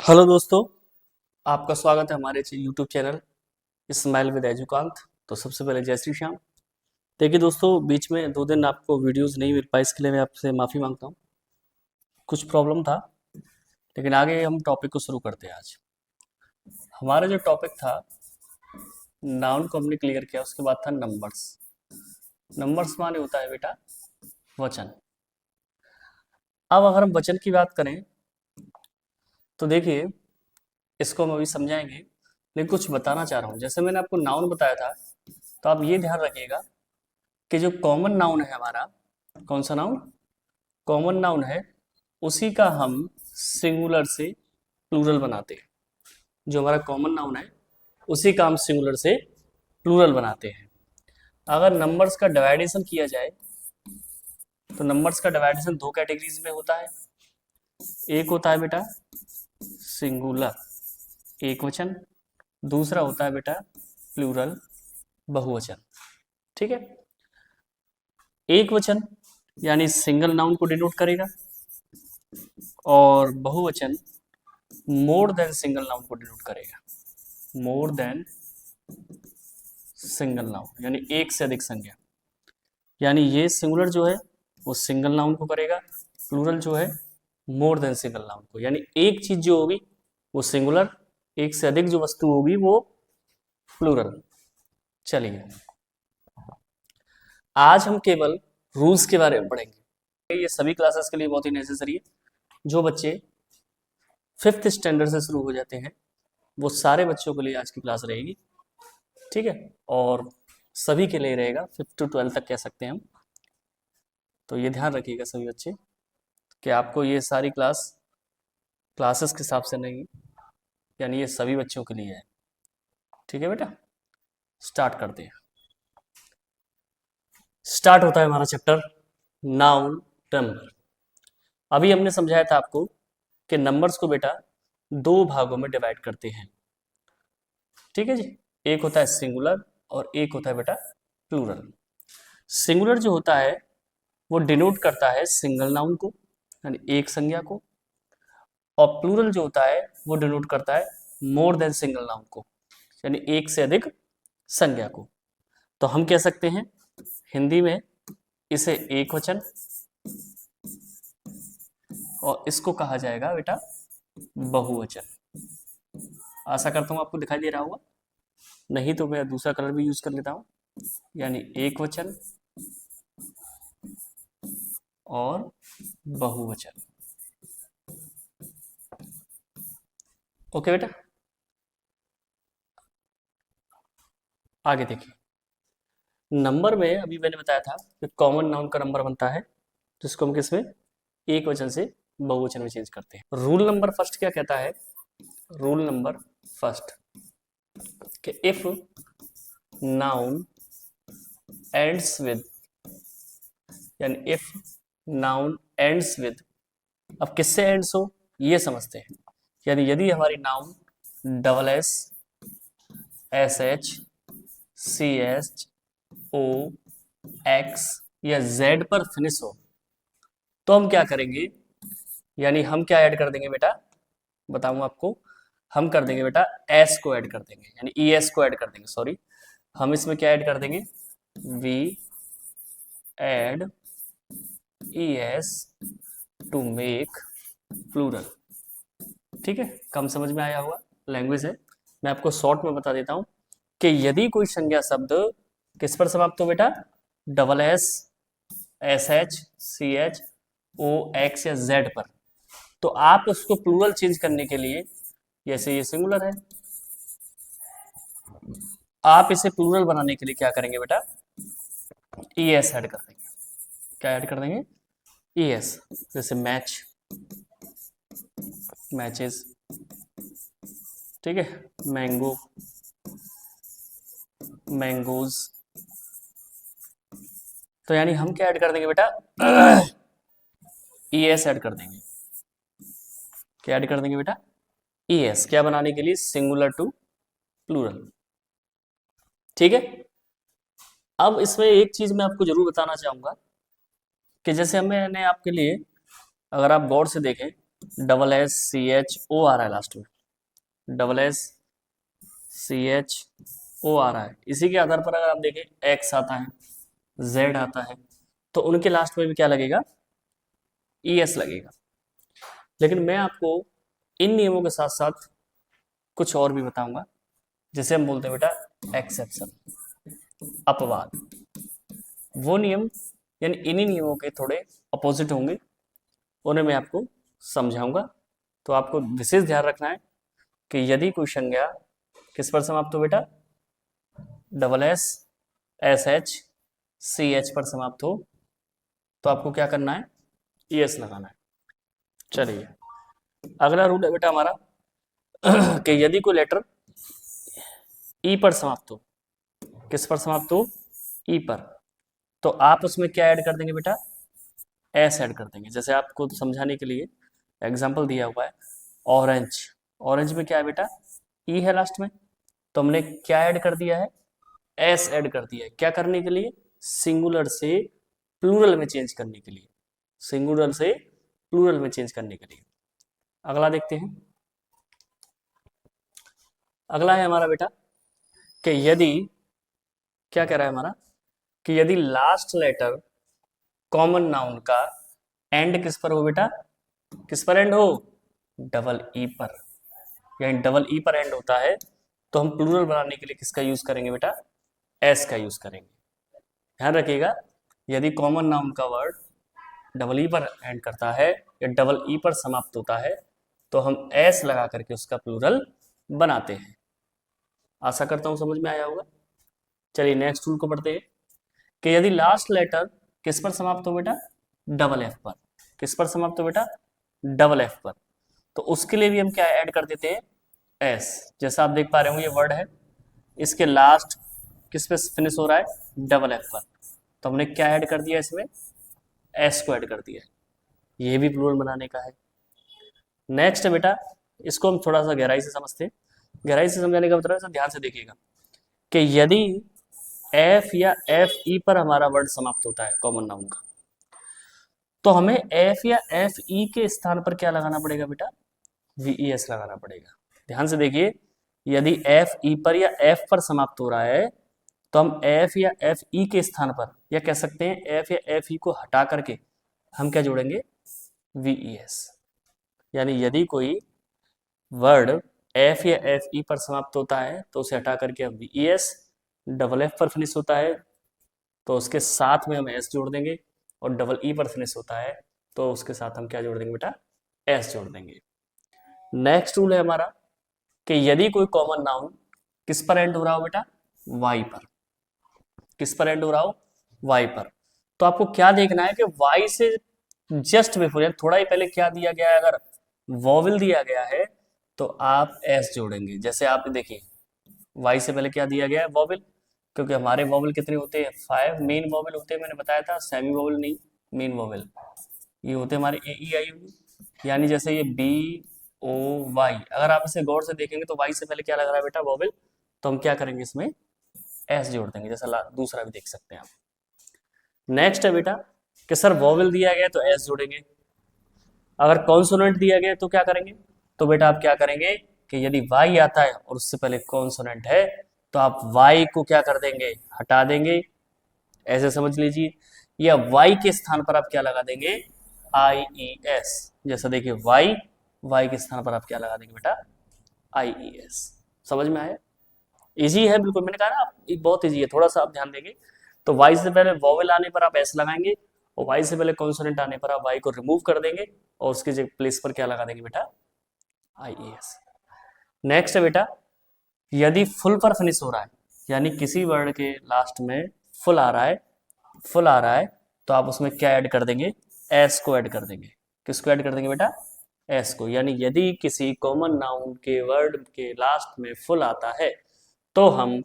Hello दोस्तों, आपका स्वागत है हमारे यूट्यूब चैनल स्माइल विद एजुकांत। तो सबसे पहले जय श्री श्याम। देखिए दोस्तों, बीच में 2 दिन आपको वीडियोस नहीं मिल पाई, इसके लिए मैं आपसे माफ़ी मांगता हूँ। कुछ प्रॉब्लम था, लेकिन आगे हम टॉपिक को शुरू करते हैं। आज हमारा जो टॉपिक था, नाउन को हमने क्लियर किया, उसके बाद था नंबर्स। नंबर्स माने होता है बेटा वचन। अब अगर हम वचन की बात करें तो देखिए, इसको हम अभी समझाएंगे, लेकिन कुछ बताना चाह रहा हूँ। जैसे मैंने आपको नाउन बताया था, तो आप ये ध्यान रखिएगा कि जो कॉमन नाउन है हमारा, कौन सा नाउन कॉमन नाउन है, उसी का हम सिंगुलर से प्लूरल बनाते हैं। जो हमारा कॉमन नाउन है उसी का हम सिंगुलर से प्लूरल बनाते हैं। अगर नंबर्स का डिवाइडेशन किया जाए तो नंबर्स का डिवाइडेशन 2 कैटेगरीज में होता है। एक होता है बेटा सिंगुलर एक वचन, दूसरा होता है बेटा प्लूरल बहुवचन। ठीक है, एक वचन यानी सिंगल नाउन को डिनोट करेगा और बहुवचन मोर देन सिंगल नाउन को डिनोट करेगा। मोर देन सिंगल नाउन यानी एक से अधिक संज्ञा। यानी ये सिंगुलर जो है वो सिंगल नाउन को करेगा, प्लूरल जो है मोर देन सिंगल नाउन को। यानी एक चीज जो होगी वो सिंगुलर, एक से अधिक जो वस्तु होगी वो प्लूरल। चलिए, आज हम केवल रूल्स के बारे में पढ़ेंगे। ये सभी क्लासेस के लिए बहुत ही नेसेसरी है। जो बच्चे 5th स्टैंडर्ड से शुरू हो जाते हैं वो सारे बच्चों के लिए आज की क्लास रहेगी। ठीक है, और सभी के लिए रहेगा, 5th to 12th तक कह सकते हैं हम। तो ये ध्यान रखिएगा सभी बच्चे कि आपको ये सारी क्लासेस के हिसाब से नहीं, यानी ये सभी बच्चों के लिए है। ठीक है बेटा, स्टार्ट करते हैं। स्टार्ट होता है हमारा चैप्टर नाउन नंबर। अभी हमने समझाया था आपको कि नंबर्स को बेटा 2 भागों में डिवाइड करते हैं। ठीक है जी, एक होता है सिंगुलर और एक होता है बेटा प्लूरल। सिंगुलर जो होता है वो डिनोट करता है सिंगल नाउन को यानी एक संज्ञा को, और प्लूरल जो होता है वो डिनोट करता है मोर देन सिंगल नाउन को यानी एक से अधिक संज्ञा को। तो हम कह सकते हैं हिंदी में इसे एक वचन और इसको कहा जाएगा बेटा बहुवचन। आशा करता हूं आपको दिखाई दे रहा होगा, नहीं तो मैं दूसरा कलर भी यूज कर लेता हूं। यानी एक वचन और बहुवचन। ओके बेटा, आगे देखिए। नंबर में अभी मैंने बताया था कि कॉमन नाउन का नंबर बनता है जिसको हम किसमें एक वचन से बहुवचन में चेंज करते हैं। रूल नंबर फर्स्ट क्या कहता है? रूल नंबर फर्स्ट कि इफ नाउन एंड्स विद, यानी इफ नाउन एंड्स विद, अब किससे एंड्स हो ये समझते हैं। यानी यदि हमारी noun double S, S H, C H, O, X या जेड पर फिनिश हो तो हम क्या करेंगे, यानी हम क्या ऐड कर देंगे बेटा, बताऊं आपको, हम कर देंगे बेटा एस को ऐड कर देंगे, यानी ई एस को ऐड कर देंगे। सॉरी, हम इसमें क्या ऐड कर देंगे, we add E S to make plural. ठीक है, कम समझ में आया हुआ लैंग्वेज है। मैं आपको शॉर्ट में बता देता हूं कि यदि कोई संज्ञा शब्द किस पर समाप्त हो बेटा, double S, S H, C H, O, X या जेड पर, तो आप उसको प्लूरल चेंज करने के लिए, जैसे ये सिंगुलर है, आप इसे प्लूरल बनाने के लिए क्या करेंगे बेटा, ई एस ऐड कर देंगे। क्या ऐड कर देंगे, ई एस। जैसे मैच, मैचेस, ठीक है, मैंगो, मैंगोज। तो यानी हम क्या ऐड कर देंगे बेटा, ई एस ऐड कर देंगे। क्या ऐड कर देंगे बेटा, ई एस। क्या बनाने के लिए, सिंगुलर टू प्लूरल। ठीक है, अब इसमें एक चीज मैं आपको जरूर बताना चाहूंगा कि जैसे मैंने आपके लिए, अगर आप गौर से देखें double S C H O आ रहा है लास्ट में, double S C H O आ रहा है, इसी के आधार पर अगर आप देखें एक्स आता है, जेड आता है, तो उनके लास्ट में भी क्या लगेगा, ई एस लगेगा। लेकिन मैं आपको इन नियमों के साथ साथ कुछ और भी बताऊंगा, जिसे हम बोलते हैं बेटा एक्सेप्शन, अपवाद। वो नियम यानी इन्हीं नियमों के थोड़े अपोजिट होंगे, उन्हें मैं आपको समझाऊंगा। तो आपको विशेष ध्यान रखना है कि यदि कोई संज्ञा किस पर समाप्त हो बेटा, double S S H C H पर समाप्त हो, तो आपको क्या करना है, ई एस लगाना है। चलिए अगला रूल है बेटा हमारा कि यदि कोई लेटर ई पर समाप्त हो, किस पर समाप्त हो, ई पर, तो आप उसमें क्या ऐड कर देंगे बेटा, एस ऐड कर देंगे। जैसे आपको समझाने के लिए एग्जाम्पल दिया हुआ है, ऑरेंज, ऑरेंज में क्या है बेटा, ई है लास्ट में, तो हमने क्या ऐड कर दिया है, एस ऐड कर दिया है। क्या करने के लिए, सिंगुलर से प्लूरल में चेंज करने के लिए, सिंगुलर से प्लूरल में चेंज करने के लिए। अगला देखते हैं, अगला है हमारा बेटा कि यदि, क्या कह रहा है हमारा, कि यदि लास्ट लेटर कॉमन नाउन का एंड किस पर हो बेटा, किस पर एंड हो, डबल ई पर, यानी डबल ई पर एंड होता है, तो हम प्लूरल बनाने के लिए किसका यूज करेंगे बेटा, एस का यूज करेंगे। ध्यान रखिएगा, यदि कॉमन नाउन का वर्ड डबल ई पर एंड करता है या डबल ई पर समाप्त होता है, तो हम एस लगा करके उसका प्लूरल बनाते हैं। आशा करता हूं समझ में आया होगा। चलिए नेक्स्ट रूल को पढ़ते हैं कि यदि लास्ट लेटर किस पर समाप्त हो बेटा, डबल एफ पर, किस पर समाप्त हो बेटा, डबल एफ पर, तो उसके लिए भी हम क्या ऐड कर देते हैं, एस। जैसा आप देख पा रहे हो ये वर्ड है, इसके लास्ट किस पे फिनिश हो रहा है, डबल एफ पर, तो हमने क्या ऐड कर दिया इसमें, एस को ऐड कर दिया है। ये भी प्लूरल बनाने का है। नेक्स्ट है बेटा, इसको हम थोड़ा सा गहराई से समझते हैं। गहराई से समझाने का मतलब है, ध्यान से देखिएगा कि यदि एफ या एफ ई पर हमारा वर्ड समाप्त होता है कॉमन नाउन का, तो हमें एफ या एफ ई के स्थान पर क्या लगाना पड़ेगा बेटा, वी एस लगाना पड़ेगा। ध्यान से देखिए, यदि एफ ई पर या एफ पर समाप्त हो रहा है, तो हम एफ या एफ ई के स्थान पर, या कह सकते हैं एफ या एफ ई को हटा करके हम क्या जोड़ेंगे, वी एस। यानी यदि कोई वर्ड एफ या एफ ई पर समाप्त होता है तो उसे हटा करके हम वी एस, डबल एफ पर फिनिश होता है तो उसके साथ में हम एस जोड़ देंगे, और डबल ई पर फिनिश होता है तो उसके साथ हम क्या जोड़ देंगे बेटा, एस जोड़ देंगे। नेक्स्ट रूल है हमारा कि यदि कोई कॉमन नाउन किस पर एंड हो रहा हो बेटा, वाई पर, किस पर एंड हो रहा हो, वाई पर, तो आपको क्या देखना है कि वाई से जस्ट बिफोर, थोड़ा ही पहले क्या दिया गया है, अगर वॉवल दिया गया है तो आप एस जोड़ेंगे। जैसे आप देखिए वाई से पहले क्या दिया गया है, वॉवल, क्योंकि हमारे वॉवल कितने होते हैं, 5 मेन वॉवल होते हैं, मैंने बताया था, सेमी वॉवल नहीं, मेन वॉवल। ये होते हैं हमारे ए ई आई यू, यानी जैसे ये बी ओ वाई, अगर आप इसे गौर से देखेंगे तो वाई से पहले क्या लग रहा है बेटा, वॉवल, तो हम क्या करेंगे इसमें एस जोड़ देंगे, जैसा दूसरा भी देख सकते हैं आप। नेक्स्ट है बेटा कि सर वॉवल दिया गया तो एस जोड़ेंगे, अगर कॉन्सोनेंट दिया गया तो क्या करेंगे, तो बेटा आप क्या करेंगे कि यदि वाई आता है और उससे पहले कॉन्सोनेंट है तो आप वाई को क्या कर देंगे, हटा देंगे, ऐसे समझ लीजिए, या वाई के स्थान पर आप क्या लगा देंगे, आई ई एस। जैसा देखिए वाई, वाई के स्थान पर आप क्या लगा देंगे बेटा, आई ई एस। समझ में आया, इजी है बिल्कुल, मैंने कहा ना आप, एक बहुत इजी है, थोड़ा सा आप ध्यान देंगे। तो वाई से पहले वॉवेल आने पर आप एस लगाएंगे, और वाई से पहले कॉन्सोनेंट आने पर आप वाई को रिमूव कर देंगे और उसके प्लेस पर क्या लगा देंगे बेटा, आई ई एस। नेक्स्ट है बेटा, यदि फुल पर फिनिश हो रहा है, यानी किसी वर्ड के लास्ट में फुल आ रहा है, फुल आ रहा है, तो आप उसमें क्या ऐड कर देंगे, एस को ऐड कर देंगे। किसको ऐड कर देंगे बेटा, एस को। यानी यदि किसी कॉमन नाउन के वर्ड के लास्ट में फुल आता है तो हम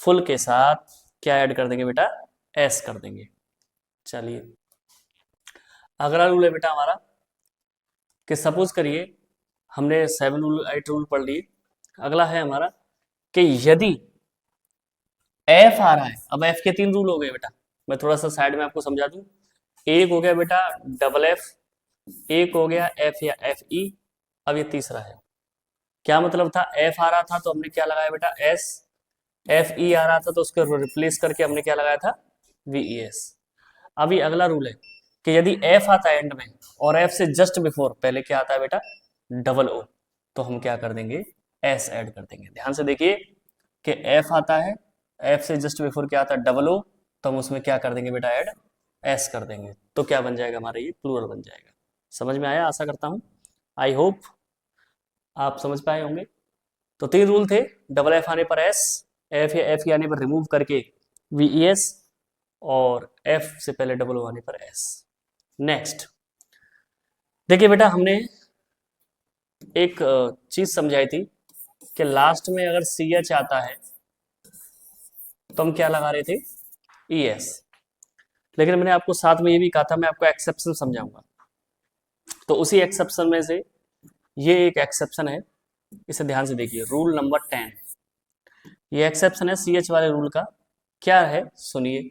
फुल के साथ क्या ऐड कर देंगे बेटा, एस कर देंगे। चलिए अगला रूल है बेटा हमारा कि सपोज करिए हमने 7 रूल 8 रूल पढ़ लिए, अगला है हमारा कि यदि एफ आ रहा है, अब एफ के 3 रूल हो गए बेटा, मैं थोड़ा सा साइड में आपको समझा दूं। एक हो गया बेटा डबल एफ, एक हो गया एफ या एफ ई। अब ये तीसरा है, क्या मतलब था, एफ आ रहा था तो हमने क्या लगाया बेटा एस, एफ ई आ रहा था तो उसको रिप्लेस करके हमने क्या लगाया था वी ई एस। अभी अगला रूल है कि यदि एफ आता है एंड में और एफ से जस्ट बिफोर पहले क्या आता है बेटा डबल ओ, तो हम क्या कर देंगे एस ऐड कर देंगे। ध्यान से देखिए कि एफ आता है, एफ से जस्ट बिफोर क्या आता है डबल ओ, तो हम उसमें क्या कर देंगे बेटा ऐड एस कर देंगे, तो क्या बन जाएगा हमारा ये प्लूरल बन जाएगा। समझ में आया आशा करता हूं, आई होप आप समझ पाए होंगे। तो तीन रूल थे, डबल एफ आने पर एस, एफ या एफ आने पर रिमूव करके वी ई एस, और एफ से पहले डबल ओ आने पर एस। नेक्स्ट देखिए बेटा, हमने एक चीज समझाई थी कि लास्ट में अगर सी एच आता है तो हम क्या लगा रहे थे ई एस, लेकिन मैंने आपको साथ में ये भी कहा था मैं आपको एक्सेप्शन समझाऊंगा। तो उसी एक्सेप्शन में से ये एक एक्सेप्शन है, इसे ध्यान से देखिए, रूल नंबर 10। ये एक्सेप्शन है सी एच वाले रूल का। क्या है सुनिए,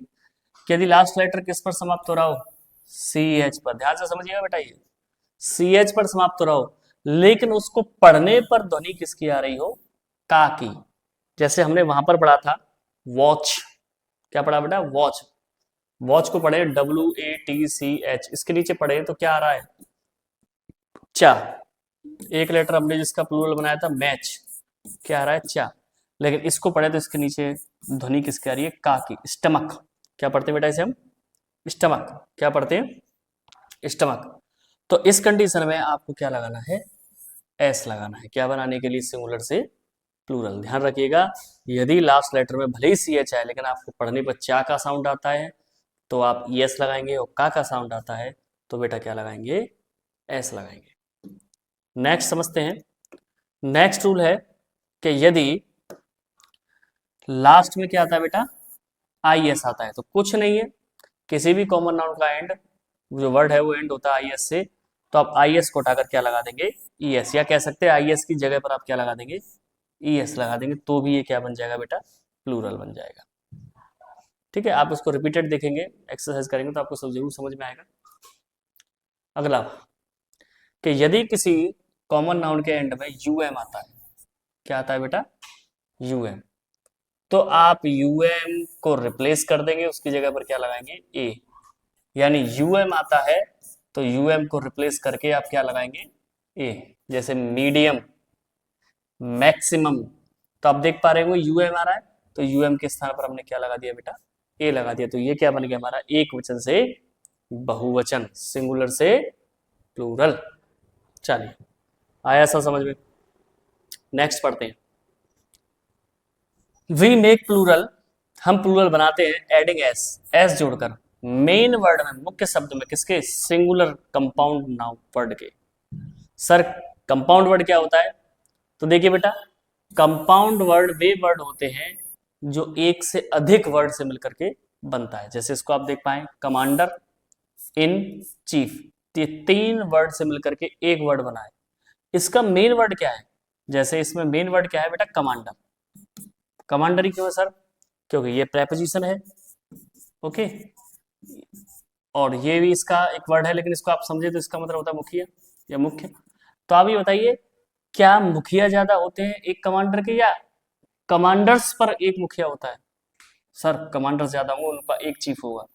कि यदि लास्ट लेटर किस पर समाप्त हो रहा हो सी एच पर, ध्यान से समझिएगा बेटा, ये सी एच पर समाप्त हो रहा हो लेकिन उसको पढ़ने पर ध्वनि किसकी आ रही हो का की। जैसे हमने वहां पर पढ़ा था वॉच, क्या पढ़ा बेटा वॉच, वॉच को पढ़े WATCH, इसके नीचे पढ़े तो क्या आ रहा है चा। एक लेटर हमने जिसका प्लूरल बनाया था मैच, क्या आ रहा है चा, लेकिन इसको पढ़े तो इसके नीचे ध्वनि किसकी आ रही है का की, स्टमक। क्या पढ़ते हैं बेटा इसे हम स्टमक, क्या पढ़ते हैं स्टमक। तो इस कंडीशन में आपको क्या लगाना है एस लगाना है, क्या बनाने के लिए सिंगुलर से प्लूरल। ध्यान रखिएगा यदि लास्ट लेटर में भले ही सी एच है लेकिन आपको पढ़ने पर चा का साउंड आता है तो आप एस लगाएंगे, और का साउंड आता है तो बेटा क्या लगाएंगे एस लगाएंगे। नेक्स्ट समझते हैं, नेक्स्ट रूल है कि यदि लास्ट में क्या आता है बेटा आई एस आता है, तो कुछ नहीं है, किसी भी कॉमन नाउन का एंड जो वर्ड है वो एंड होता है आई एस से, तो आप आई एस को उठाकर क्या लगा देंगे ई एस, या कह सकते हैं आई एस की जगह पर आप क्या लगा देंगे ई एस लगा देंगे, तो भी ये क्या बन जाएगा बेटा प्लूरल बन जाएगा। ठीक है, आप उसको रिपीटेड देखेंगे एक्सरसाइज करेंगे तो आपको सब जरूर समझ में आएगा। अगला कि यदि किसी कॉमन नाउन के एंड में यूएम आता है, क्या आता है बेटा यूएम, तो आप यूएम को रिप्लेस कर देंगे, उसकी जगह पर क्या लगाएंगे ए, यानी यूएम आता है तो यूएम को रिप्लेस करके आप क्या लगाएंगे ए। जैसे मीडियम मैक्सिमम, तो आप देख पा रहे हो यूएम आ रहा है तो यूएम के स्थान पर हमने क्या लगा दिया बेटा ए लगा दिया, तो ये क्या बन गया हमारा एक वचन से बहुवचन, सिंगुलर से प्लूरल। चलिए आया सब समझ में। नेक्स्ट पढ़ते हैं, वी मेक प्लूरल, हम प्लूरल बनाते हैं एडिंग एस, एस जोड़कर मेन वर्ड में मुख्य शब्द में किसके सिंगुलर कंपाउंड नाउन वर्ड के। सर कंपाउंड वर्ड क्या होता है, तो देखिए बेटा कंपाउंड वर्ड वे वर्ड होते हैं जो एक से अधिक वर्ड से मिलकर के बनता है। जैसे इसको आप देख पाए कमांडर इन चीफ, ये तीन वर्ड से मिलकर के एक वर्ड बना है। इसका मेन वर्ड क्या है, जैसे इसमें मेन वर्ड क्या है बेटा कमांडर, कमांडर ही क्यों है सर, क्योंकि ये प्रेपोजिशन है ओके, और ये भी इसका एक वर्ड है, लेकिन इसको आप समझे तो इसका मतलब होता है मुखिया या मुख्य। तो आप ये बताइए क्या मुखिया ज्यादा होते हैं एक कमांडर के, या कमांडर्स पर एक मुखिया होता है। सर कमांडर ज्यादा होंगे उनका एक चीफ होगा,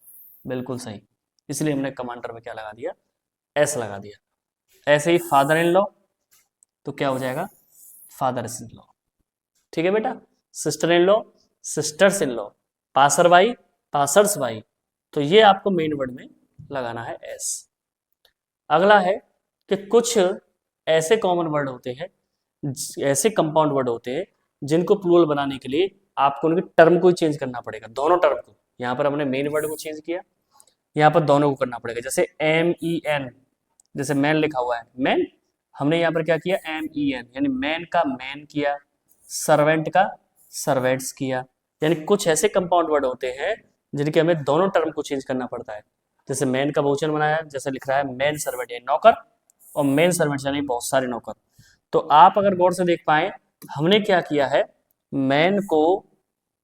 बिल्कुल सही, इसलिए हमने कमांडर में क्या लगा दिया एस लगा दिया। ऐसे ही फादर इन लॉ, तो क्या हो जाएगा फादर इन लॉ, ठीक है बेटा, sister in law sisters in law, passer भाई पासर्स भाई, तो ये आपको मेन वर्ड में लगाना है एस। अगला है कि कुछ ऐसे कॉमन वर्ड होते हैं, ऐसे कंपाउंड वर्ड होते हैं जिनको प्लूरल बनाने के लिए आपको उनके टर्म को ही चेंज करना पड़ेगा, दोनों टर्म को। यहाँ पर हमने मेन वर्ड को चेंज किया, यहाँ पर दोनों को करना पड़ेगा। जैसे MEN, जैसे मैन लिखा हुआ है मैन, हमने यहाँ पर क्या किया MEN, यानी मैन का मैन किया, सर्वेंट का सर्वेंट्स किया। यानी कुछ ऐसे कंपाउंड वर्ड होते हैं जिनके हमें दोनों टर्म को चेंज करना पड़ता है। जैसे मैन का बहुवचन बनाया, जैसे लिख रहा है मैन सर्वेंट यानी नौकर, और मैन सर्वेंट यानी बहुत सारे नौकर। तो आप अगर गौर से देख पाए हमने क्या किया है, मैन को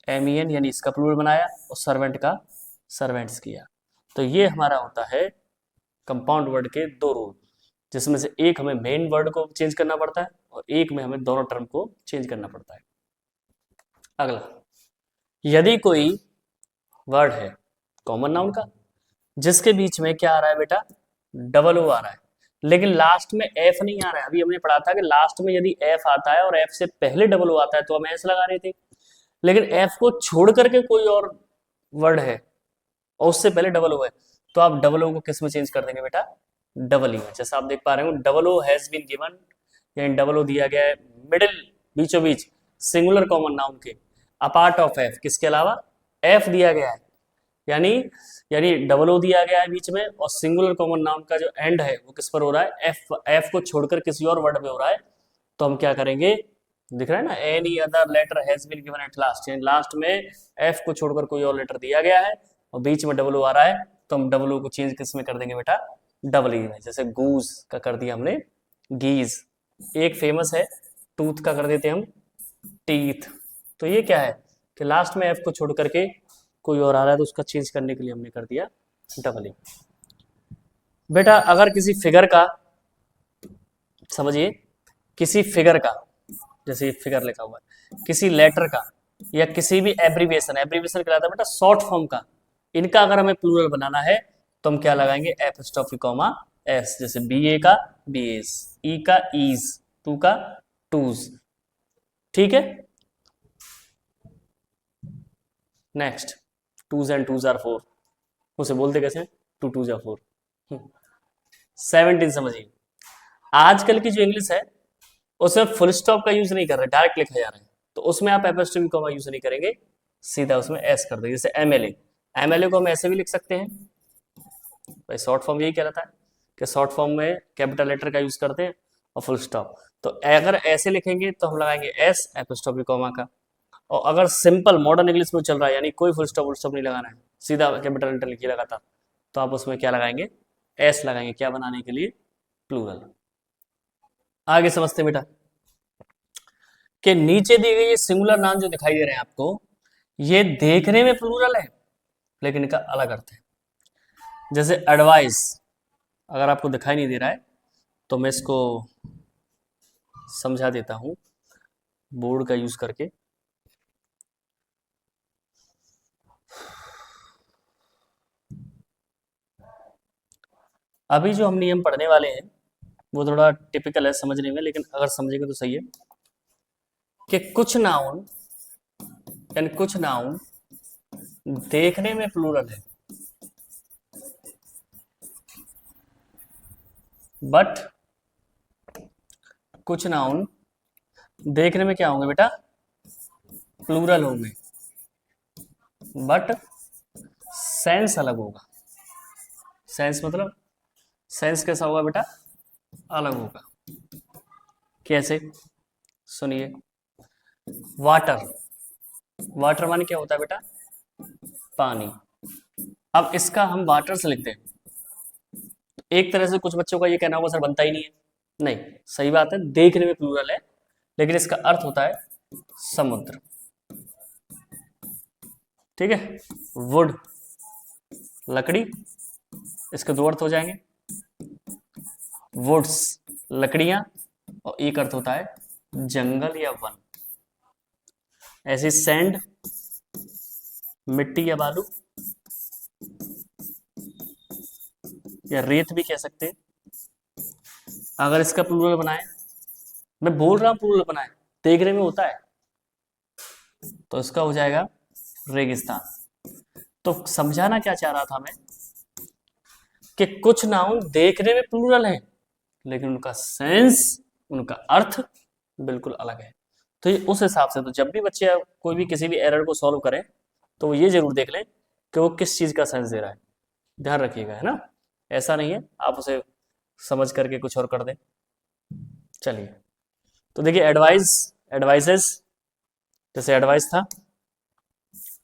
MEN यानी इसका प्लूरल बनाया और सर्वेंट का सर्वेंट्स किया। तो ये हमारा होता है कंपाउंड वर्ड के दो रूल। जिसमें से एक हमें मेन वर्ड को चेंज करना पड़ता है और एक में हमें दोनों टर्म को चेंज करना पड़ता है। अगला, यदि कोई वर्ड है कॉमन नाउन का जिसके बीच में क्या आ रहा है बेटा, डबल ओ आ रहा है, लेकिन लास्ट में एफ नहीं आ रहा है। अभी हमने पढ़ा था कि लास्ट में यदि एफ आता है और एफ से पहले डबल ओ आता है तो हम एस लगा रहे थे, लेकिन एफ को छोड़ करके कोई और वर्ड है और उससे पहले डबल ओ है, तो आप डबल ओ को किस में चेंज कर देंगे बेटा, डबल ई में। जैसा आप देख पा रहे हो double O has been given, यानी डबल ओ दिया गया है मिडिल, बीचों बीच सिंगुलर कॉमन नाउन के, अपार्ट ऑफ एफ, किसके अलावा, एफ दिया गया है, यानी यानी डबल ओ दिया गया है बीच में और सिंगुलर कॉमन नाउन का जो एंड है वो किस पर हो रहा है, एफ, एफ को छोड़कर किसी और वर्ड पे हो रहा है, तो हम क्या करेंगे, दिख रहा है ना, any other letter has been given at last, यानी लास्ट में एफ को छोड़कर कोई और लेटर दिया गया है और बीच में डबल ओ आ रहा है, तो हम डबल ओ को चेंज किस में कर देंगे बेटा, डबल ई में। जैसे गूज का कर दिया हमने गीज, एक फेमस है टूथ का कर देते हम टीथ। तो ये क्या है कि लास्ट में एफ को छोड़ करके कोई और आ रहा है तो उसका चेंज करने के लिए हमने कर दिया डबल ई। बेटा अगर किसी फिगर का, समझिए किसी फिगर का, जैसे ये फिगर लिखा हुआ है, किसी लेटर का या किसी भी एब्रीविएशन, एब्रीविएशन कहलाता है बेटा शॉर्ट फॉर्म का, इनका अगर हमें प्लूरल बनाना है तो हम क्या लगाएंगे, एपस्ट्रॉफी कॉमा एस, जैसे बी ए का बी एस, ई का ईज, टू का टूज, ठीक है। Next, twos and twos are four, उसे बोलते कैसे, टू टूज आर फोर। 17 समझिए, आजकल की जो इंग्लिश है उसमें फुल स्टॉप का यूज नहीं कर रहे, डायरेक्ट लिखा जा रहा है, तो उसमें आप एपॉस्ट्रोफी कॉमा यूज नहीं करेंगे, सीधा उसमें एस कर देंगे। जैसे एमएलए, एमएलए को हम ऐसे भी लिख सकते हैं, भाई शॉर्ट फॉर्म यही कहलाता है कि शॉर्ट फॉर्म में कैपिटल लेटर का यूज करते हैं और फुल स्टॉप, तो अगर ऐसे लिखेंगे तो हम लगाएंगे एस एपॉस्ट्रोफी कॉमा का, और अगर सिंपल मॉडर्न इंग्लिश में चल रहा है यानी कोई फुल स्टॉप नहीं लगाना है, सीधा कैपिटल लेटर लिखिए लगातार, तो आप उसमें क्या लगाएंगे, एस लगाएंगे, क्या बनाने के लिए, प्लूरल। आगे समझते बेटा कि नीचे दिए गए ये सिंगुलर नाउन जो दिखाई दे रहे हैं आपको, ये देखने में प्लूरल है लेकिन इनका अलग अर्थ है। जैसे एडवाइस, अगर आपको दिखाई नहीं दे रहा है तो मैं इसको समझा देता हूं बोर्ड का यूज करके। अभी जो हम नियम पढ़ने वाले हैं वो थोड़ा टिपिकल है समझने में, लेकिन अगर समझेंगे तो सही है कि कुछ नाउन यानी कुछ नाउन देखने में प्लूरल है बट कुछ नाउन देखने में क्या होंगे बेटा, प्लूरल होंगे, बट सेंस अलग होगा। सेंस मतलब, सेंस कैसा होगा बेटा, अलग होगा। कैसे, सुनिए, वाटर, वाटर माने क्या होता है बेटा, पानी। अब इसका हम वाटर से लिखते हैं, एक तरह से कुछ बच्चों का ये कहना होगा सर बनता ही नहीं है, नहीं, सही बात है, देखने में प्लूरल है लेकिन इसका अर्थ होता है समुद्र, ठीक है। वुड, लकड़ी, इसके दो अर्थ हो जाएंगे, वुड्स लकड़ियां, और एक अर्थ होता है जंगल या वन। ऐसे सैंड, मिट्टी या बालू या रेत भी कह सकते हैं। अगर इसका प्लूरल बनाए, मैं बोल रहा हूं प्लूरल बनाए, देखने में होता है, तो इसका हो जाएगा रेगिस्तान। तो समझाना क्या चाह रहा था मैं कि कुछ नाउन देखने में प्लूरल है लेकिन उनका सेंस, उनका अर्थ बिल्कुल अलग है। तो ये उस हिसाब से, तो जब भी बच्चे कोई भी किसी भी एरर को सॉल्व करें तो वो ये जरूर देख लें कि वो किस चीज का सेंस दे रहा है, ध्यान रखिएगा, है ना। ऐसा नहीं है आप उसे समझ करके कुछ और कर दें। चलिए, तो देखिए एडवाइस, एडवाइसेस, जैसे एडवाइस था,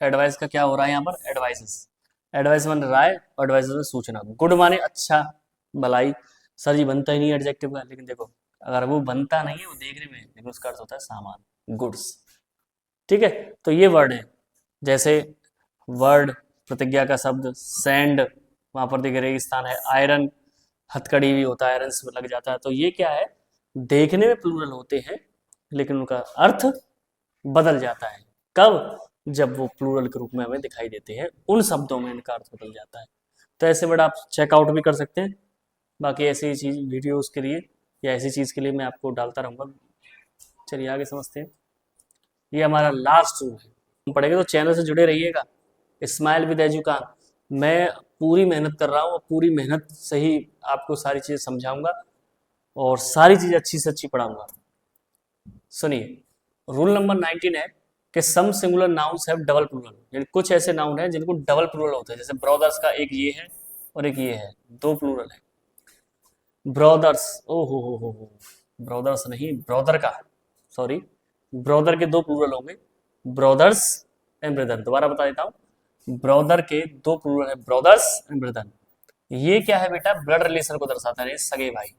एडवाइस का क्या हो रहा है यहाँ पर, एडवाइसेस, एडवाइस माने राय और एडवाइस माने सूचना। गुड माने अच्छा, भलाई, सर जी बनता ही नहीं एडजेक्टिव का, लेकिन देखो अगर वो बनता नहीं है, वो देखने में, लेकिन उसका अर्थ होता है सामान, गुड्स, ठीक है। तो ये वर्ड है, जैसे वर्ड प्रतिज्ञा का शब्द, सैंड, वहां पर देखिए रेगिस्तान है, आयरन हथकड़ी भी होता है, आयरन्स में लग जाता है। तो ये क्या है, देखने में प्लूरल होते हैं लेकिन उनका अर्थ बदल जाता है। कब? जब वो प्लूरल के रूप में हमें दिखाई देते हैं, उन शब्दों में इनका अर्थ बदल जाता है। तो ऐसे वर्ड आप चेकआउट भी कर सकते हैं। बाकी ऐसी चीज वीडियोस के लिए या ऐसी चीज के लिए मैं आपको डालता रहूंगा। चलिए आगे समझते हैं। ये हमारा लास्ट रूल है, हम पढ़ेंगे, तो चैनल से जुड़े रहिएगा। स्माइल विद एजुकान, मैं पूरी मेहनत कर रहा हूँ और पूरी मेहनत से ही आपको सारी चीज़ें समझाऊंगा और सारी चीज़ें अच्छी से अच्छी पढ़ाऊंगा। सुनिए, रूल नंबर 19 है कि some singular nouns have double plural, यानी कुछ ऐसे नाउन हैं जिनको डबल प्लूरल होते हैं। जैसे ब्रदर्स का एक ये है और एक ये है, दो प्लूरल है। ब्रदर्स, ओ हो, ब्रदर्स नहीं, ब्रदर का, सॉरी, ब्रदर के दो प्लूरल होंगे, ब्रदर्स एंड ब्रदर। दोबारा बता देता हूँ, ब्रदर के दो प्लूरल है, ब्रदर्स एंड ब्रदर। ये क्या है बेटा, ब्लड रिलेशन को दर्शाता है, सगे भाई।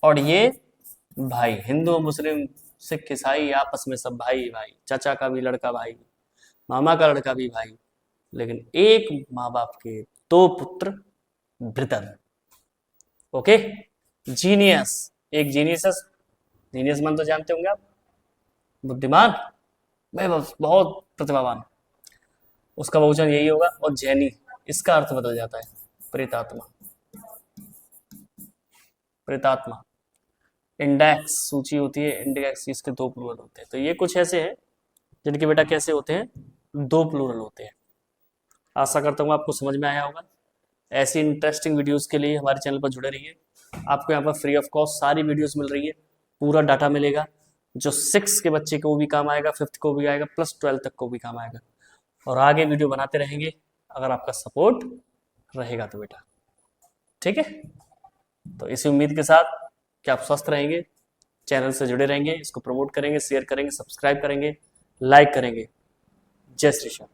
और ये भाई, हिंदू मुस्लिम सिख ईसाई आपस में सब भाई भाई, चाचा का भी लड़का भाई, मामा का लड़का भी भाई, लेकिन एक माँ बाप के दो पुत्र ब्रदर। ओके। जीनियस, एक जीनियस, जीनियस मन तो जानते होंगे आप, बुद्धिमान, मैं बस बहुत प्रतिभावान, उसका बहुवचन यही होगा। और जैनी, इसका अर्थ बदल जाता है, प्रेतात्मा, प्रेतात्मा। इंडेक्स, सूची होती है, इंडेक्स, इसके दो प्लूरल होते हैं। तो ये कुछ ऐसे हैं जिनके बेटा कैसे होते हैं, दो प्लूरल होते हैं। आशा करता हूँ आपको समझ में आया होगा। ऐसी इंटरेस्टिंग वीडियोस के लिए हमारे चैनल पर जुड़े रहिए। आपको यहाँ पर फ्री ऑफ कॉस्ट सारी वीडियोस मिल रही है, पूरा डाटा मिलेगा, जो 6 के बच्चे को भी काम आएगा, 5th को भी आएगा, प्लस 12 तक को भी काम आएगा। और आगे वीडियो बनाते रहेंगे अगर आपका सपोर्ट रहेगा तो बेटा, ठीक है। तो इसी उम्मीद के साथ कि आप स्वस्थ रहेंगे, चैनल से जुड़े रहेंगे, इसको प्रमोट करेंगे, शेयर करेंगे, सब्सक्राइब करेंगे, लाइक करेंगे। जय श्री श्याम।